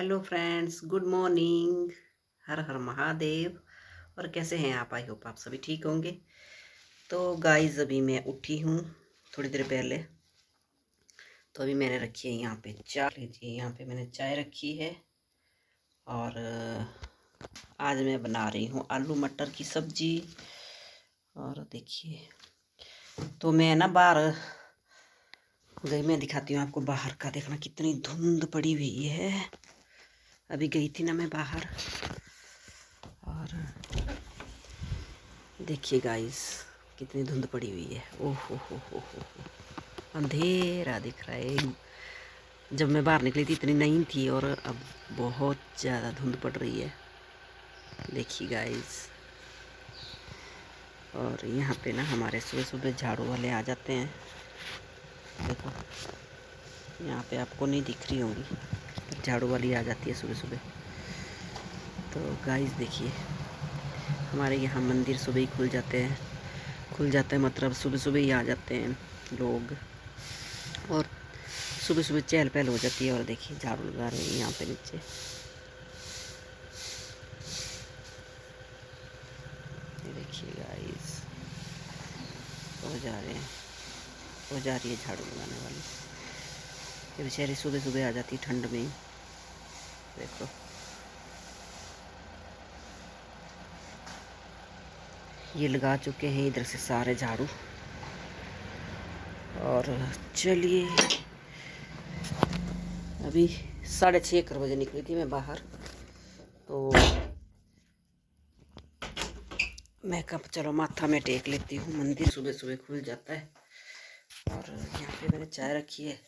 Hello friends, good morning. हर हर महादेव। और कैसे हैं आप? आई होप आप सभी ठीक होंगे। तो गाइस, अभी मैं उठी हूँ थोड़ी देर पहले। तो अभी मैंने रखी है यहाँ पे चाय। लीजिए, यहाँ पे मैंने चाय रखी है। और आज मैं बना रही हूँ आलू मटर की सब्जी। और देखिए, तो मैं ना बाहर गई, मैं दिखाती हूँ आपको बाहर का। देखना कितनी धुंध पड़ी हुई है। अभी गई थी ना मैं बाहर। और देखिए गाइस, कितनी धुंध पड़ी हुई है। ओह हो, अंधेरा दिख रहा है। जब मैं बाहर निकली थी इतनी नहीं थी, और अब बहुत ज़्यादा धुंध पड़ रही है। देखिए गाइस, और यहाँ पे ना हमारे सुबह सुबह झाड़ू वाले आ जाते हैं। देखो, यहाँ पे आपको नहीं दिख रही होंगी, पर झाड़ू वाली आ जाती है सुबह सुबह। तो गाइस देखिए, हमारे यहाँ मंदिर सुबह ही खुल जाते हैं। मतलब सुबह सुबह ही आ जाते हैं लोग। और सुबह सुबह चहल पहल हो जाती है। और देखिए, झाड़ू लगा रहे हैं यहाँ पे नीचे। ये देखिए गाइस, हो जा रहे हैं, हो जा रही है झाड़ू लगाने वाली। ये बेचारी सुबह सुबह आ जाती है ठंड में ही। देखो, ये लगा चुके हैं इधर से सारे झाड़ू। और चलिए, अभी 6:30 बजे निकली थी मैं बाहर। तो मैं कब चलो माथा में टेक लेती हूँ, मंदिर सुबह सुबह खुल जाता है। और यहाँ पे मैंने चाय रखी है।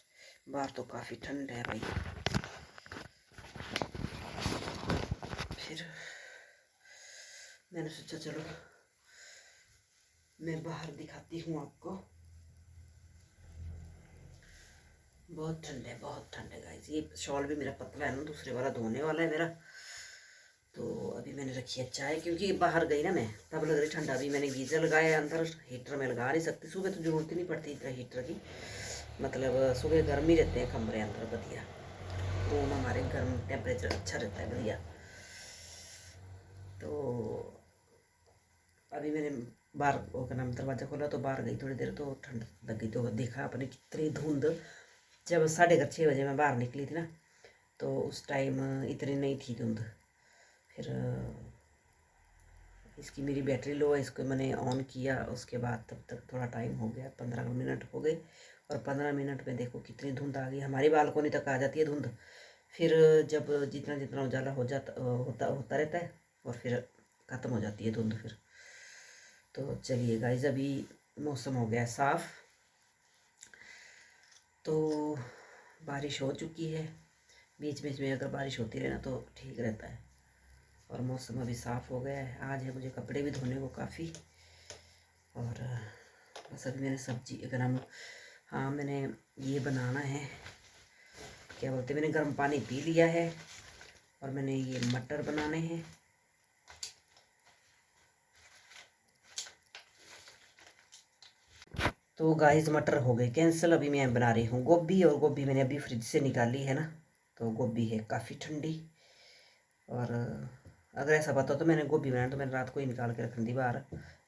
बाहर तो काफ़ी ठंड है भाई। फिर मैंने सोचा चलो मैं बाहर दिखाती हूँ आपको। बहुत ठंड है, बहुत ठंड है गाइस। ये शॉल भी मेरा पतला है ना, दूसरे वाला धोने वाला है मेरा। तो अभी मैंने रखी है चाय, क्योंकि बाहर गई ना मैं, तब लग रही ठंडा। अभी मैंने गीजर लगाया है अंदर, हीटर में लगा नहीं सकती। सुबह तो ज़रूरत ही नहीं पड़ती इतना हीटर की। मतलब सुबह गर्म ही रहते हैं कमरे अंदर, बढ़िया। रूम हमारे गर्म, टेम्परेचर अच्छा रहता है, बढ़िया। तो अभी मैंने बाहर वो क्या नाम दरवाज़ा खोला, तो बाहर गई थोड़ी देर, तो ठंड लग गई। तो देखा अपने कितनी धुंध। जब 6:30 बजे मैं बाहर निकली थी ना, तो उस टाइम इतनी नहीं थी धुंध। फिर इसकी मेरी बैटरी लो है, इसको मैंने ऑन किया। उसके बाद तब तक थोड़ा टाइम हो गया, 15 मिनट हो गए। और 15 मिनट में देखो कितनी धुंध आ गई। हमारी बालकोनी तक आ जाती है धुंध। फिर जब जितना जितना उजाला हो जाता होता रहता है, और फिर ख़त्म हो जाती है धुंध फिर। तो चलिए गाइस, अभी मौसम हो गया साफ़। तो बारिश हो चुकी है। बीच बीच में अगर बारिश होती रहे ना तो ठीक रहता है। और मौसम अभी साफ़ हो गया है। आज है मुझे कपड़े भी धोने को काफ़ी। और बस अभी मैंने सब्जी अगर हम, हाँ, मैंने ये बनाना है, क्या बोलते हैं, मैंने गर्म पानी पी लिया है। और मैंने ये मटर बनाने हैं। तो गाइस, मटर हो गए कैंसिल। अभी मैं बना रही हूँ गोभी। और गोभी मैंने अभी फ्रिज से निकाली है ना, तो गोभी है काफ़ी ठंडी। और अगर ऐसा पता तो मैंने गोभी बनाया तो मैंने रात को ही निकाल के रख दी बाहर,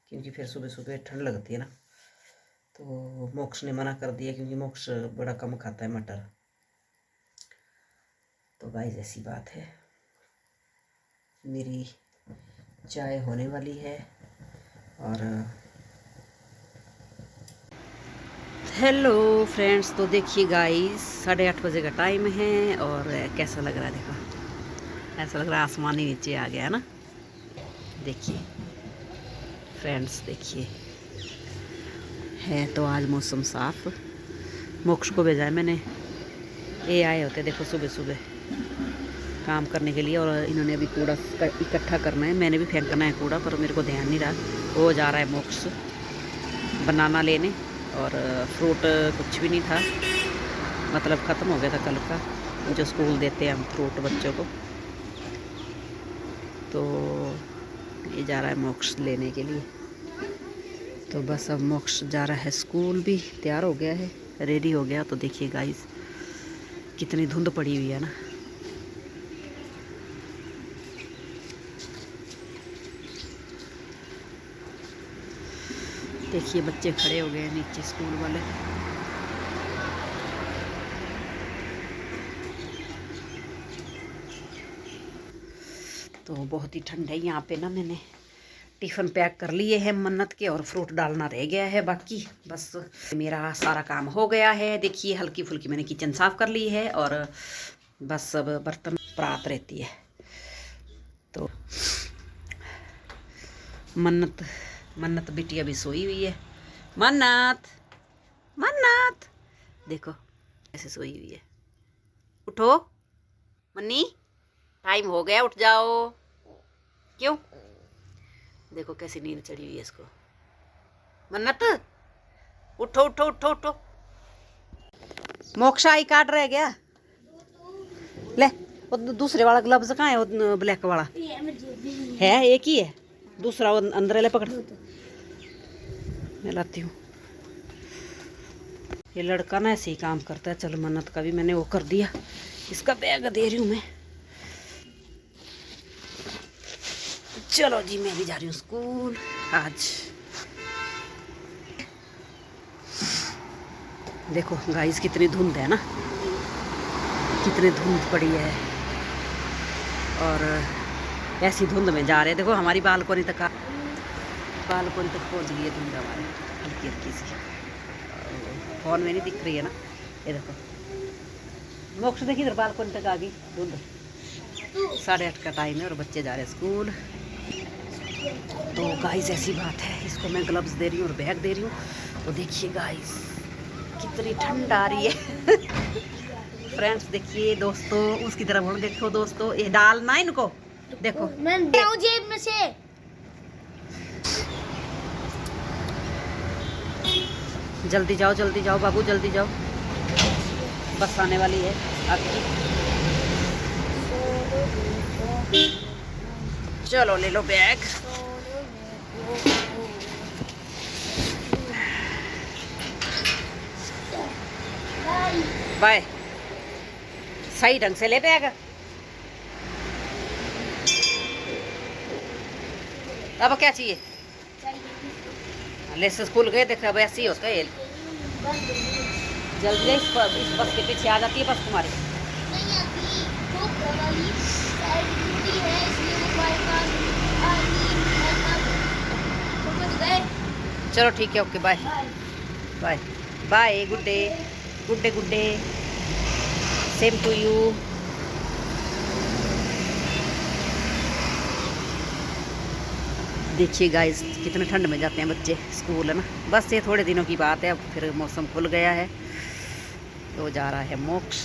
क्योंकि फिर सुबह सुबह ठंड लगती है ना। तो मोक्ष ने मना कर दिया, क्योंकि मोक्ष बड़ा कम खाता है मटर। तो गाइस, ऐसी बात है। मेरी चाय होने वाली है। और हेलो फ्रेंड्स, तो देखिए गाइस, 8:30 का टाइम है। और कैसा लग रहा है देखो, ऐसा लग रहा है आसमान ही नीचे आ गया है ना। देखिए फ्रेंड्स, देखिए, है तो आज मौसम साफ। मोक्ष को भेजा है मैंने। ये आए होते देखो सुबह सुबह काम करने के लिए। और इन्होंने अभी कूड़ा इकट्ठा करना है। मैंने भी फेंकना है कूड़ा, पर मेरे को ध्यान नहीं रहा। वो जा रहा है मोक्ष बनाना लेने। और फ्रूट कुछ भी नहीं था, मतलब ख़त्म हो गया था कल का, जो स्कूल देते हैं हम फ्रूट बच्चों को। तो ये जा रहा है मोक्ष लेने के लिए। तो बस अब मोक्ष जा रहा है स्कूल, भी तैयार हो गया है, रेडी हो गया। तो देखिए गाइस, कितनी धुंध पड़ी हुई है ना। देखिए बच्चे खड़े हो गए हैं नीचे स्कूल वाले। तो बहुत ही ठंड है यहाँ पे ना। मैंने टिफ़िन पैक कर लिए हैं मन्नत के, और फ्रूट डालना रह गया है बाकी। बस मेरा सारा काम हो गया है। देखिए हल्की फुल्की मैंने किचन साफ़ कर ली है, और बस अब बर्तन परात रहती है। तो मन्नत बिटिया भी सोई हुई है। मन्नत मन्नत देखो ऐसे सोई हुई है। उठो मन्नी, टाइम हो गया, उठ जाओ। क्यों? देखो कैसी नींद चढ़ी हुई है इसको। मन्नत उठो उठो उठो उठो। मोक्षा आई कार्ड रह गया। ले वो दूसरे वाला ग्लव्स कहाँ है? वो ब्लैक वाला है, एक ही है। दूसरा वो अंदर ले पकड़, मैं लाती हूँ। ये लड़का ना ऐसे ही काम करता है। चलो मन्नत का भी मैंने वो कर दिया। इसका बैग दे रही हूँ मैं। चलो जी मैं भी जा रही हूँ स्कूल आज। देखो गाइस कितनी धुंध है ना, कितनी धुंध पड़ी है। और ऐसी धुंध में जा रहे हैं। देखो हमारी बालकोनी तक पहुंच गई है धुंध हमारी, हल्की हल्की सी। फोन में नहीं दिख रही है ना, ये देखो। मोक्ष देखिए इधर बालकोनी तक आ गई धुंध। 8:30 का टाइम है और बच्चे जा रहे हैं स्कूल। तो गाइस ऐसी बात है, इसको मैं ग्लव्स दे रही हूँ और बैग दे रही हूँ। तो देखिए गाइस कितनी ठंड आ रही है। फ्रेंड्स देखिए दोस्तों, उसकी तरफ हम देखो दोस्तों, ये डालना है इनको। देखो मैं जेब में से। जल्दी जाओ बाबू, जल्दी जाओ, बस आने वाली है आपकी। चलो ले लो बैग। बाय। सही ढंग से ले बैग। अब क्या चाहिए? ले स्कूल गए, देखा अब ऐसे ही होता है। जल्दी इस बस के पीछे आ जाती है बस तुम्हारी। चलो ठीक है, okay bye bye bye. Good day good day good day, same to you. देखिए गाइस कितने ठंड में जाते हैं बच्चे स्कूल है ना। बस ये थोड़े दिनों की बात है, अब फिर मौसम खुल गया है तो जा रहा है मोक्ष।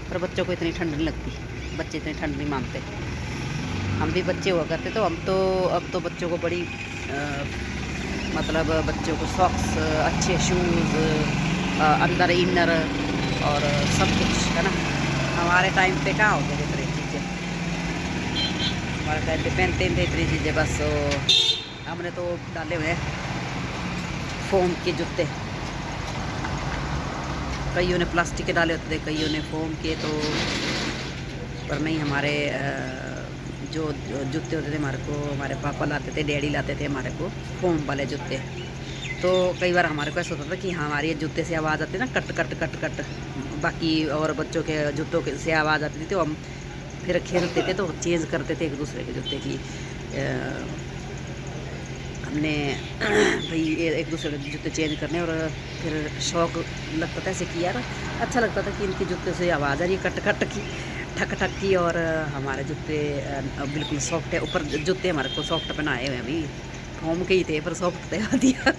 पर बच्चों को इतनी ठंड नहीं लगती, बच्चे इतनी ठंड नहीं मानते। हम भी बच्चे हुआ करते तो हम तो अब तो बच्चों को बड़ी मतलब बच्चों को सॉक्स, अच्छे शूज़, अंदर इनर और सब कुछ है ना। हमारे टाइम पे कहाँ होते थे इतनी चीज़ें, हमारे टाइम पे पहनते थे इतनी चीज़ें। बस हमने तो डाले हुए फोम के जूते, कईयों ने प्लास्टिक के डाले होते थे, कईयों ने फोम के। तो पर नहीं, हमारे जो जूते होते थे हमारे को, हमारे पापा लाते थे, डैडी लाते थे हमारे को फोम वाले जूते। तो कई बार हमारे को ऐसा होता था कि हमारे जूते से आवाज़ आती ना, कट कट कट कट। बाकी और बच्चों के जूतों से आवाज़ आती थी, तो हम फिर खेलते थे तो चेंज करते थे एक दूसरे के जूते की। हमने भाई एक दूसरे के जूते चेंज करने, और फिर शौक लगता था ऐसे किया ना, अच्छा लगता था कि इनके जूते से आवाज़ आ रही है कट कट की, ठक ठक की। और हमारे जूते बिल्कुल सॉफ्ट है। ऊपर जूते हमारे को सॉफ्ट पहनाए हुए हैं, अभी फोम के ही थे पर सॉफ्ट पहना दिया।